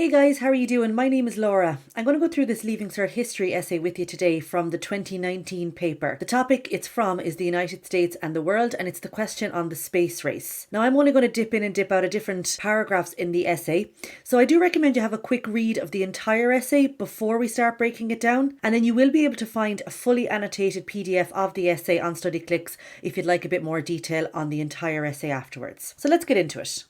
Hey guys, how are you doing? My name is Laura. I'm going to go through this Leaving Cert history essay with you today from the 2019 paper. The topic it's from is the United States and the world, and it's the question on the space race. Now I'm only going to dip in and dip out of different paragraphs in the essay, so I do recommend you have a quick read of the entire essay before we start breaking it down, and then you will be able to find a fully annotated PDF of the essay on Studyclix if you'd like a bit more detail on the entire essay afterwards. So let's get into it.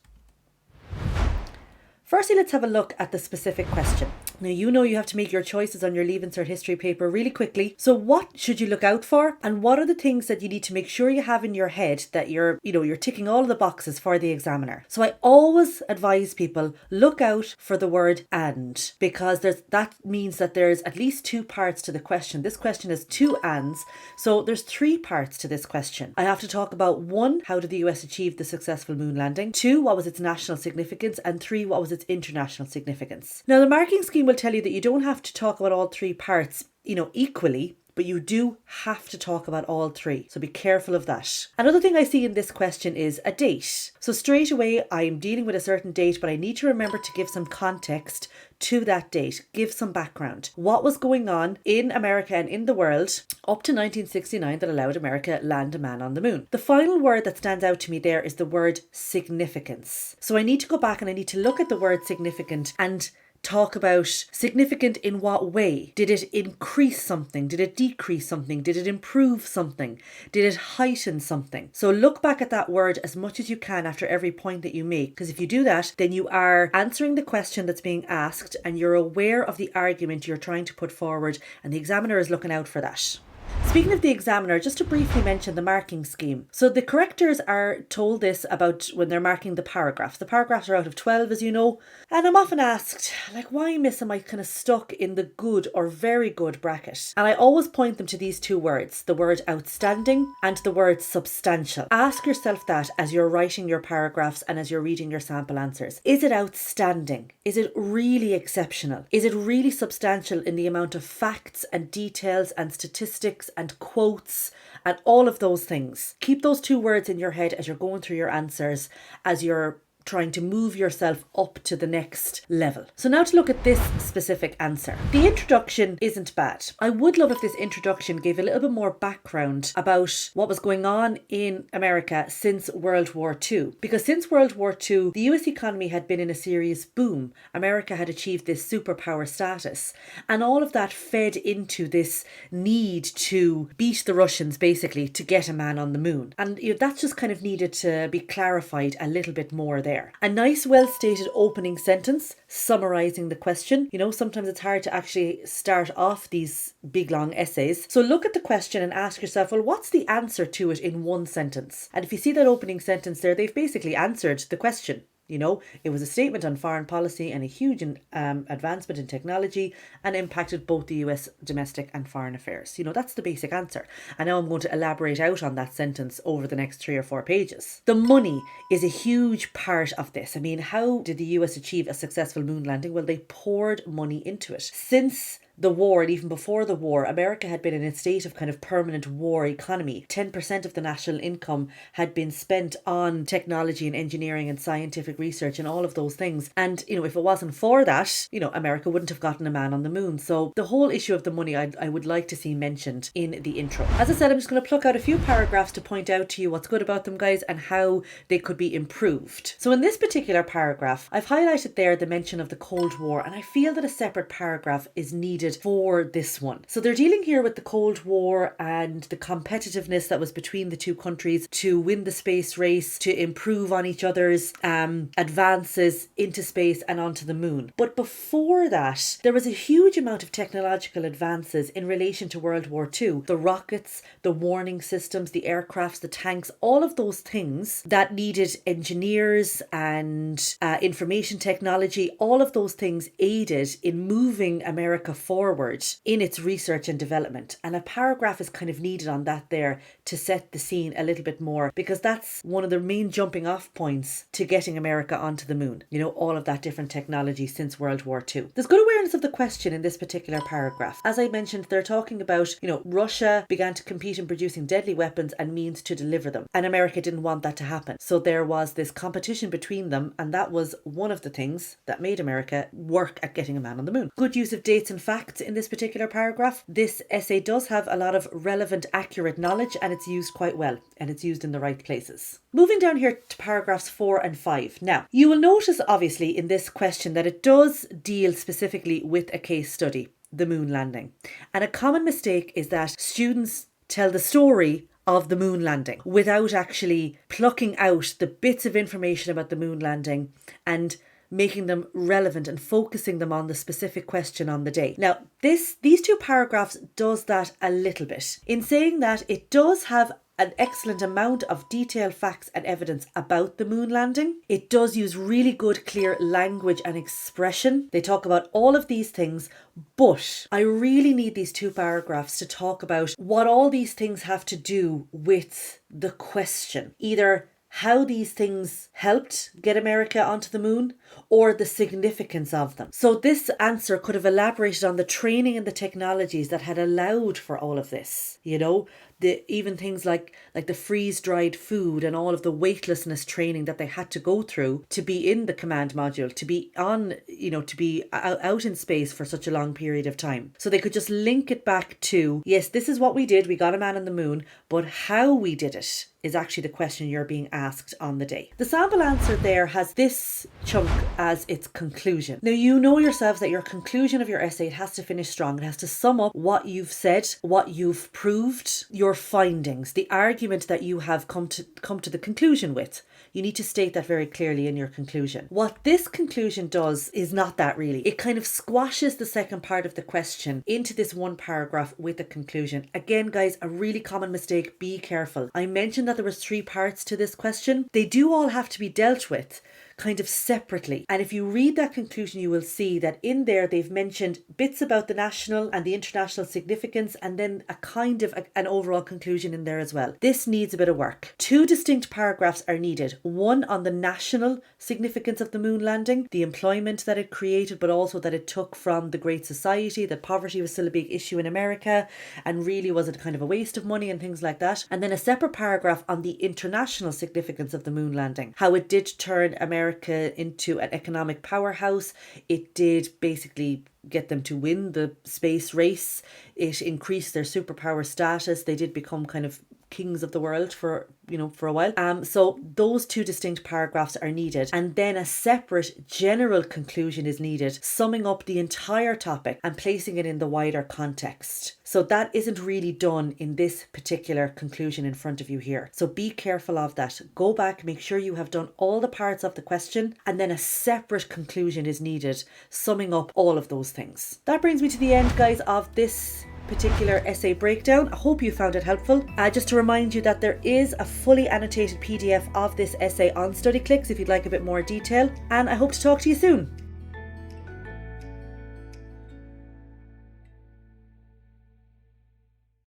Firstly, let's have a look at the specific question. Now, you know you have to make your choices on your Leaving Cert history paper really quickly. So what should you look out for? And what are the things that you need to make sure you have in your head that you're ticking all of the boxes for the examiner? So I always advise people, look out for the word and, because that means that there's at least two parts to the question. This question has two ands. So there's three parts to this question. I have to talk about 1, how did the US achieve the successful moon landing? 2, what was its national significance? And 3, what was its international significance? Now, the marking scheme will tell you that you don't have to talk about all three parts, equally, but you do have to talk about all three. So be careful of that. Another thing I see in this question is a date. So straight away, I'm dealing with a certain date, but I need to remember to give some context to that date, give some background. What was going on in America and in the world up to 1969 that allowed America land a man on the moon? The final word that stands out to me there is the word significance. So I need to go back and I need to look at the word significant and talk about significant in what way. Did it increase something? Did it decrease something? Did it improve something? Did it heighten something? So look back at that word as much as you can after every point that you make, because if you do that, then you are answering the question that's being asked and you're aware of the argument you're trying to put forward, and the examiner is looking out for that. Speaking of the examiner, just to briefly mention the marking scheme. So the correctors are told this about when they're marking the paragraphs. The paragraphs are out of 12, as you know. And I'm often asked, why, miss, am I kind of stuck in the good or very good bracket? And I always point them to these two words, the word outstanding and the word substantial. Ask yourself that as you're writing your paragraphs and as you're reading your sample answers. Is it outstanding? Is it really exceptional? Is it really substantial in the amount of facts and details and statistics and quotes and all of those things? Keep those two words in your head as you're going through your answers, as you're trying to move yourself up to the next level. So now to look at this specific answer. The introduction isn't bad. I would love if this introduction gave a little bit more background about what was going on in America since World War II. Because since World War II, the US economy had been in a serious boom. America had achieved this superpower status. And all of that fed into this need to beat the Russians, basically, to get a man on the moon. And that's just kind of needed to be clarified a little bit more there. A nice, well-stated opening sentence summarising the question. Sometimes it's hard to actually start off these big, long essays. So look at the question and ask yourself, well, what's the answer to it in one sentence? And if you see that opening sentence there, they've basically answered the question. It was a statement on foreign policy and a huge advancement in technology and impacted both the US domestic and foreign affairs. That's the basic answer. And now I'm going to elaborate out on that sentence over the next 3 or 4 pages. The money is a huge part of this. How did the US achieve a successful moon landing? Well, they poured money into it. Since the war, and even before the war, America had been in a state of kind of permanent war economy. 10% of the national income had been spent on technology and engineering and scientific research and all of those things. And, if it wasn't for that, America wouldn't have gotten a man on the moon. So the whole issue of the money I would like to see mentioned in the intro. As I said, I'm just going to pluck out a few paragraphs to point out to you what's good about them, guys, and how they could be improved. So in this particular paragraph, I've highlighted there the mention of the Cold War, and I feel that a separate paragraph is needed for this one. So they're dealing here with the Cold War and the competitiveness that was between the two countries to win the space race, to improve on each other's advances into space and onto the moon. But before that, there was a huge amount of technological advances in relation to World War II. The rockets, the warning systems, the aircrafts, the tanks, all of those things that needed engineers and information technology, all of those things aided in moving America forward forward in its research and development. And a paragraph is kind of needed on that there to set the scene a little bit more, because that's one of the main jumping off points to getting America onto the moon. You know, all of that different technology since World War II. There's good awareness of the question in this particular paragraph. As I mentioned, they're talking about, Russia began to compete in producing deadly weapons and means to deliver them. And America didn't want that to happen. So there was this competition between them, and that was one of the things that made America work at getting a man on the moon. Good use of dates and facts in this particular paragraph. This essay does have a lot of relevant, accurate knowledge, and it's used quite well, and it's used in the right places. Moving down here to paragraphs 4 and 5. Now, you will notice obviously in this question that it does deal specifically with a case study, the moon landing. And a common mistake is that students tell the story of the moon landing without actually plucking out the bits of information about the moon landing and making them relevant and focusing them on the specific question on the day. Now, these two paragraphs does that a little bit in saying that it does have an excellent amount of detailed facts and evidence about the moon landing. It does use really good, clear language and expression. They talk about all of these things, but I really need these two paragraphs to talk about what all these things have to do with the question. Either how these things helped get America onto the moon or the significance of them. So this answer could have elaborated on the training and the technologies that had allowed for all of this, even things like the freeze-dried food and all of the weightlessness training that they had to go through to be in the command module, to be on, to be out in space for such a long period of time. So they could just link it back to, yes, this is what we did, we got a man on the moon, but how we did it is actually the question you're being asked on the day. The sample answer there has this chunk as its conclusion. Now, you know yourselves that your conclusion of your essay has to finish strong. It has to sum up what you've said, what you've proved, your findings, the argument that you have come to the conclusion with. You need to state that very clearly in your conclusion. What this conclusion does is not that really. It kind of squashes the second part of the question into this one paragraph with a conclusion. Again, guys, a really common mistake. Be careful. I mentioned that there was 3 parts to this question. They do all have to be dealt with kind of separately. And if you read that conclusion, you will see that in there they've mentioned bits about the national and the international significance, and then a kind of an overall conclusion in there as well. This needs a bit of work. 2 distinct paragraphs are needed. One on the national significance of the moon landing, the employment that it created, but also that it took from the Great Society, that poverty was still a big issue in America, and really was it kind of a waste of money and things like that. And then a separate paragraph on the international significance of the moon landing, how it did turn America into an economic powerhouse. It did basically get them to win the space race. It increased their superpower status. They did become kind of kings of the world for a while. So those 2 distinct paragraphs are needed. And then a separate general conclusion is needed, summing up the entire topic and placing it in the wider context. So that isn't really done in this particular conclusion in front of you here. So be careful of that. Go back, make sure you have done all the parts of the question, and then a separate conclusion is needed, summing up all of those things. That brings me to the end, guys, of this particular essay breakdown. I hope you found it helpful. Just to remind you that there is a fully annotated PDF of this essay on Studyclix if you'd like a bit more detail, and I hope to talk to you soon.